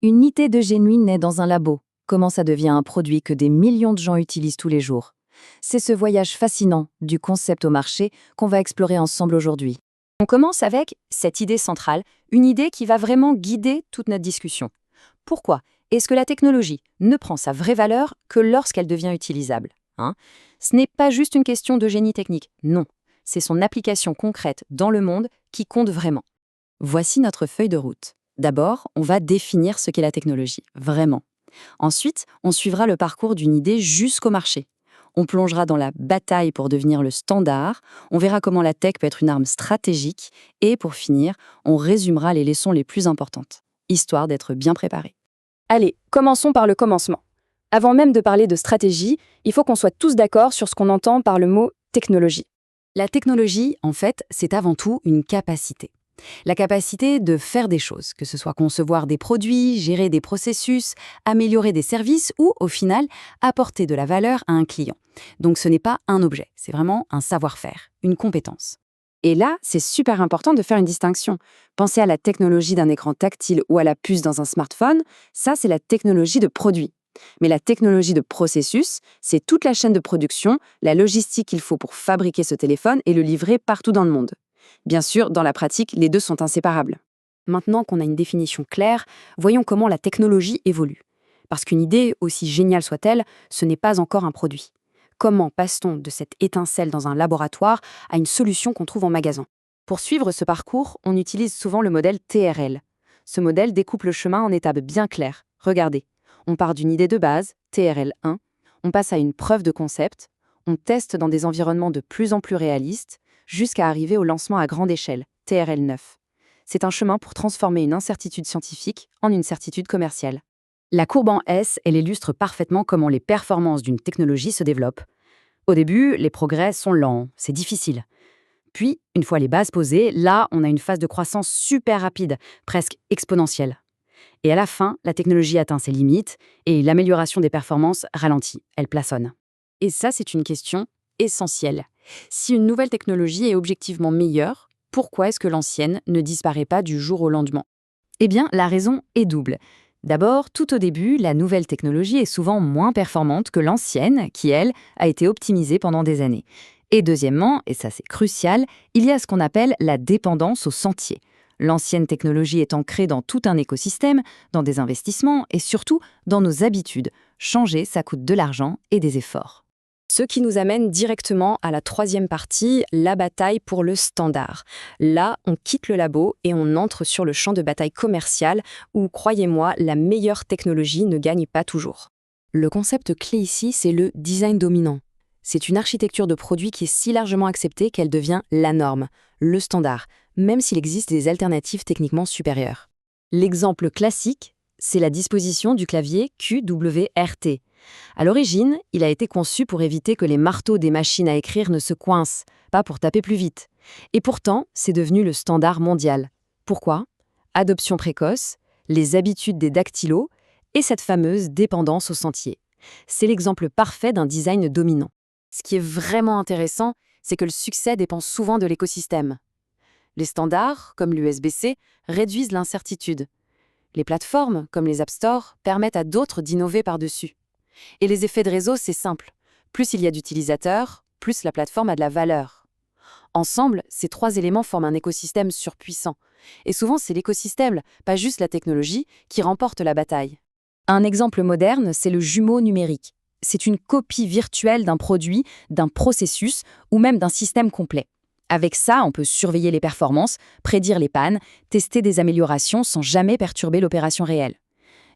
Une idée de génie naît dans un labo. Comment ça devient un produit que des millions de gens utilisent tous les jours? C'est ce voyage fascinant, du concept au marché, qu'on va explorer ensemble aujourd'hui. On commence avec cette idée centrale, une idée qui va vraiment guider toute notre discussion. Pourquoi est-ce que la technologie ne prend sa vraie valeur que lorsqu'elle devient utilisable, hein? Ce n'est pas juste une question de génie technique, non. C'est son application concrète dans le monde qui compte vraiment. Voici notre feuille de route. D'abord, on va définir ce qu'est la technologie, vraiment. Ensuite, on suivra le parcours d'une idée jusqu'au marché. On plongera dans la bataille pour devenir le standard, on verra comment la tech peut être une arme stratégique, et pour finir, on résumera les leçons les plus importantes, histoire d'être bien préparé. Allez, commençons par le commencement. Avant même de parler de stratégie, il faut qu'on soit tous d'accord sur ce qu'on entend par le mot technologie. La technologie, en fait, c'est avant tout une capacité. La capacité de faire des choses, que ce soit concevoir des produits, gérer des processus, améliorer des services ou, au final, apporter de la valeur à un client. Donc ce n'est pas un objet, c'est vraiment un savoir-faire, une compétence. Et là, c'est super important de faire une distinction. Pensez à la technologie d'un écran tactile ou à la puce dans un smartphone, ça c'est la technologie de produit. Mais la technologie de processus, c'est toute la chaîne de production, la logistique qu'il faut pour fabriquer ce téléphone et le livrer partout dans le monde. Bien sûr, dans la pratique, les deux sont inséparables. Maintenant qu'on a une définition claire, voyons comment la technologie évolue. Parce qu'une idée, aussi géniale soit-elle, ce n'est pas encore un produit. Comment passe-t-on de cette étincelle dans un laboratoire à une solution qu'on trouve en magasin? Pour suivre ce parcours, on utilise souvent le modèle TRL. Ce modèle découpe le chemin en étapes bien claires. Regardez, on part d'une idée de base, TRL 1, on passe à une preuve de concept, on teste dans des environnements de plus en plus réalistes, jusqu'à arriver au lancement à grande échelle, TRL 9. C'est un chemin pour transformer une incertitude scientifique en une certitude commerciale. La courbe en S, elle illustre parfaitement comment les performances d'une technologie se développent. Au début, les progrès sont lents, c'est difficile. Puis, une fois les bases posées, là, on a une phase de croissance super rapide, presque exponentielle. Et à la fin, la technologie atteint ses limites et l'amélioration des performances ralentit, elle plafonne. Et ça, c'est une question essentielle. Si une nouvelle technologie est objectivement meilleure, pourquoi est-ce que l'ancienne ne disparaît pas du jour au lendemain? Eh bien, la raison est double. D'abord, tout au début, la nouvelle technologie est souvent moins performante que l'ancienne, qui, elle, a été optimisée pendant des années. Et deuxièmement, et ça c'est crucial, il y a ce qu'on appelle la dépendance au sentier. L'ancienne technologie est ancrée dans tout un écosystème, dans des investissements et surtout dans nos habitudes. Changer, ça coûte de l'argent et des efforts. Ce qui nous amène directement à la troisième partie, la bataille pour le standard. Là, on quitte le labo et on entre sur le champ de bataille commerciale où, croyez-moi, la meilleure technologie ne gagne pas toujours. Le concept clé ici, c'est le design dominant. C'est une architecture de produit qui est si largement acceptée qu'elle devient la norme, le standard, même s'il existe des alternatives techniquement supérieures. L'exemple classique, c'est la disposition du clavier QWERTY. À l'origine, il a été conçu pour éviter que les marteaux des machines à écrire ne se coincent, pas pour taper plus vite. Et pourtant, c'est devenu le standard mondial. Pourquoi? Adoption précoce, les habitudes des dactylos et cette fameuse dépendance au sentier. C'est l'exemple parfait d'un design dominant. Ce qui est vraiment intéressant, c'est que le succès dépend souvent de l'écosystème. Les standards, comme l'USB-C, réduisent l'incertitude. Les plateformes, comme les App Store, permettent à d'autres d'innover par-dessus. Et les effets de réseau, c'est simple. Plus il y a d'utilisateurs, plus la plateforme a de la valeur. Ensemble, ces trois éléments forment un écosystème surpuissant. Et souvent, c'est l'écosystème, pas juste la technologie, qui remporte la bataille. Un exemple moderne, c'est le jumeau numérique. C'est une copie virtuelle d'un produit, d'un processus ou même d'un système complet. Avec ça, on peut surveiller les performances, prédire les pannes, tester des améliorations sans jamais perturber l'opération réelle.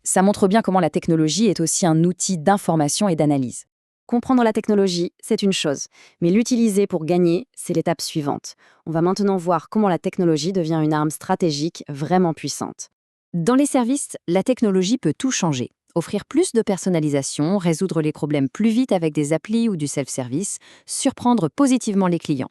Ça montre bien comment la technologie est aussi un outil d'information et d'analyse. Comprendre la technologie, c'est une chose, mais l'utiliser pour gagner, c'est l'étape suivante. On va maintenant voir comment la technologie devient une arme stratégique vraiment puissante. Dans les services, la technologie peut tout changer. Offrir plus de personnalisation, résoudre les problèmes plus vite avec des applis ou du self-service, surprendre positivement les clients.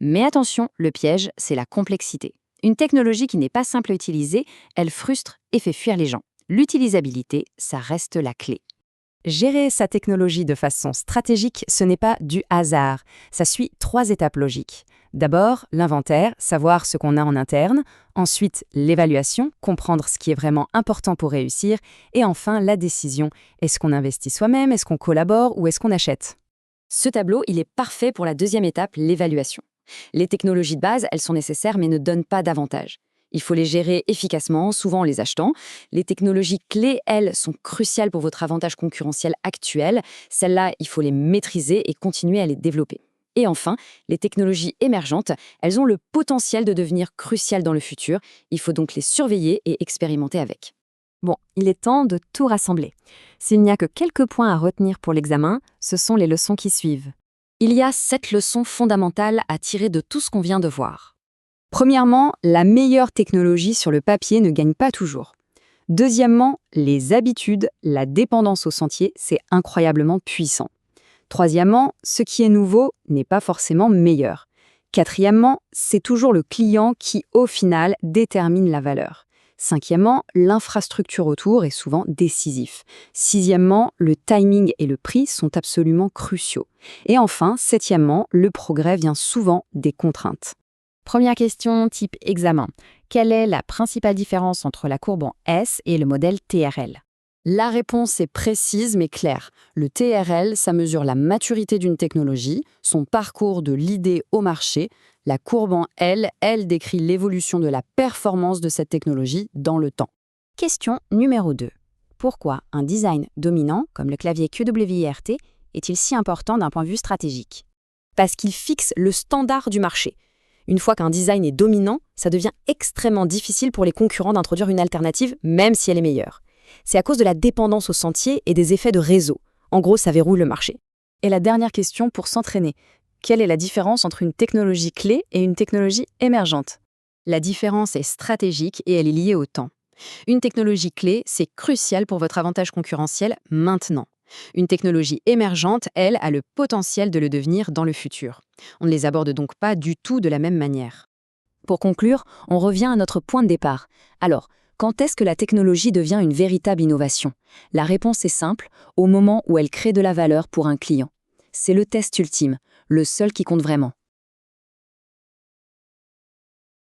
Mais attention, le piège, c'est la complexité. Une technologie qui n'est pas simple à utiliser, elle frustre et fait fuir les gens. L'utilisabilité, ça reste la clé. gérer sa technologie de façon stratégique, ce n'est pas du hasard. Ça suit 3 étapes logiques. D'abord, l'inventaire, savoir ce qu'on a en interne. Ensuite, l'évaluation, comprendre ce qui est vraiment important pour réussir. Et enfin, la décision. Est-ce qu'on investit soi-même, est-ce qu'on collabore ou est-ce qu'on achète? Ce tableau, il est parfait pour la deuxième étape, l'évaluation. Les technologies de base, elles sont nécessaires mais ne donnent pas d'avantage. Il faut les gérer efficacement, souvent en les achetant. Les technologies clés, elles, sont cruciales pour votre avantage concurrentiel actuel. Celles-là, il faut les maîtriser et continuer à les développer. Et enfin, les technologies émergentes, elles ont le potentiel de devenir cruciales dans le futur. Il faut donc les surveiller et expérimenter avec. Bon, il est temps de tout rassembler. S'il n'y a que quelques points à retenir pour l'examen, ce sont les leçons qui suivent. Il y a 7 leçons fondamentales à tirer de tout ce qu'on vient de voir. Premièrement, la meilleure technologie sur le papier ne gagne pas toujours. Deuxièmement, les habitudes, la dépendance au sentier, c'est incroyablement puissant. Troisièmement, ce qui est nouveau n'est pas forcément meilleur. Quatrièmement, c'est toujours le client qui, au final, détermine la valeur. Cinquièmement, l'infrastructure autour est souvent décisif. Sixièmement, le timing et le prix sont absolument cruciaux. Et enfin, septièmement, le progrès vient souvent des contraintes. Première question type examen. Quelle est la principale différence entre la courbe en S et le modèle TRL? La réponse est précise mais claire. Le TRL, ça mesure la maturité d'une technologie, son parcours de l'idée au marché. La courbe en L, elle décrit l'évolution de la performance de cette technologie dans le temps. Question numéro 2. Pourquoi un design dominant, comme le clavier QWERTY, est-il si important d'un point de vue stratégique? Parce qu'il fixe le standard du marché. Une fois qu'un design est dominant, ça devient extrêmement difficile pour les concurrents d'introduire une alternative, même si elle est meilleure. C'est à cause de la dépendance au sentier et des effets de réseau. En gros, ça verrouille le marché. Et la dernière question pour s'entraîner. Quelle est la différence entre une technologie clé et une technologie émergente? La différence est stratégique et elle est liée au temps. Une technologie clé, c'est crucial pour votre avantage concurrentiel maintenant. Une technologie émergente, elle, a le potentiel de le devenir dans le futur. On ne les aborde donc pas du tout de la même manière. Pour conclure, on revient à notre point de départ. Alors, quand est-ce que la technologie devient une véritable innovation? La réponse est simple, au moment où elle crée de la valeur pour un client. C'est le test ultime, le seul qui compte vraiment.